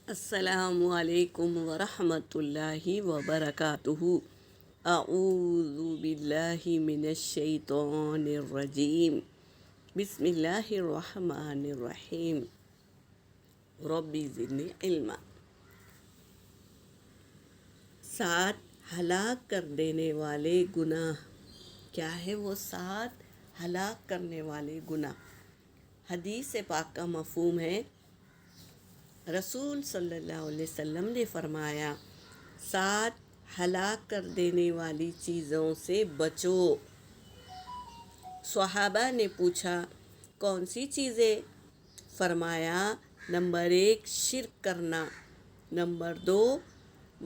السلام علیکم ورحمۃ اللہ وبرکاتہ۔ اعوذ باللہ من الشیطان الرجیم، بسم اللہ الرحمن الرحیم، ربی زدنی علما۔ 7 ہلاک کر دینے والے گناہ۔ کیا ہے وہ 7 ہلاک کرنے والے گناہ؟ حدیث پاک کا مفہوم ہے، رسول صلی اللہ علیہ وسلم نے فرمایا 7 ہلاک کر دینے والی چیزوں سے بچو۔ صحابہ نے پوچھا کون سی چیزیں؟ فرمایا نمبر 1 شرک کرنا، نمبر 2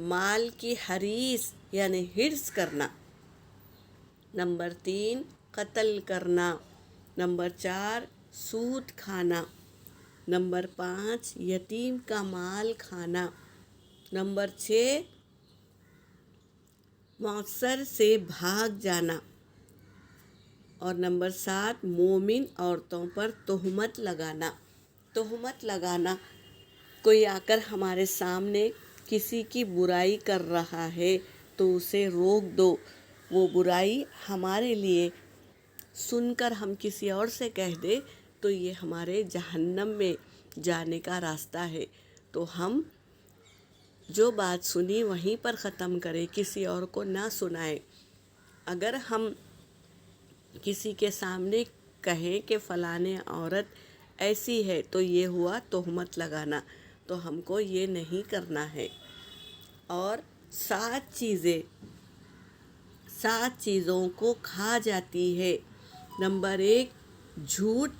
مال کی حریص یعنی حرص کرنا، نمبر 3 قتل کرنا، نمبر 4 سود کھانا، نمبر 5 یتیم کا مال کھانا، نمبر 6 معصر سے بھاگ جانا، اور نمبر 7 مومن عورتوں پر تہمت لگانا۔ تہمت لگانا، کوئی آ کر ہمارے سامنے کسی کی برائی کر رہا ہے تو اسے روک دو۔ وہ برائی ہمارے لیے سن کر ہم کسی اور سے کہہ دے تو یہ ہمارے جہنم میں جانے کا راستہ ہے، تو ہم جو بات سنی وہیں پر ختم کریں، کسی اور کو نہ سنائیں۔ اگر ہم کسی کے سامنے کہیں کہ فلاں عورت ایسی ہے تو یہ ہوا تہمت لگانا، تو ہم کو یہ نہیں کرنا ہے۔ اور 7 چیزوں کو کھا جاتی ہے۔ نمبر 1 جھوٹ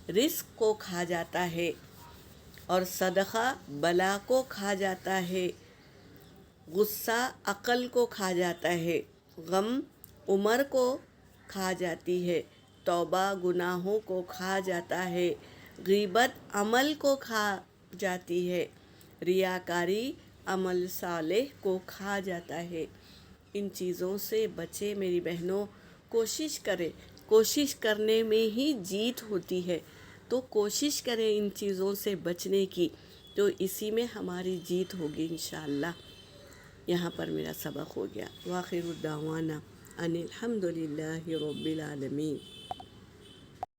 رزق کو کھا جاتا ہے، اور صدقہ بلا کو کھا جاتا ہے، غصہ عقل کو کھا جاتا ہے، غم عمر کو کھا جاتی ہے، توبہ گناہوں کو کھا جاتا ہے، غیبت عمل کو کھا جاتی ہے، ریاکاری عمل صالح کو کھا جاتا ہے۔ ان چیزوں سے بچے میری بہنوں، کوشش کرنے میں ہی جیت ہوتی ہے، تو کوشش کریں ان چیزوں سے بچنے کی، تو اسی میں ہماری جیت ہوگی انشاءاللہ۔ یہاں پر میرا سبق ہو گیا۔ وآخر الدعوانا ان الحمد للہ رب العالمین۔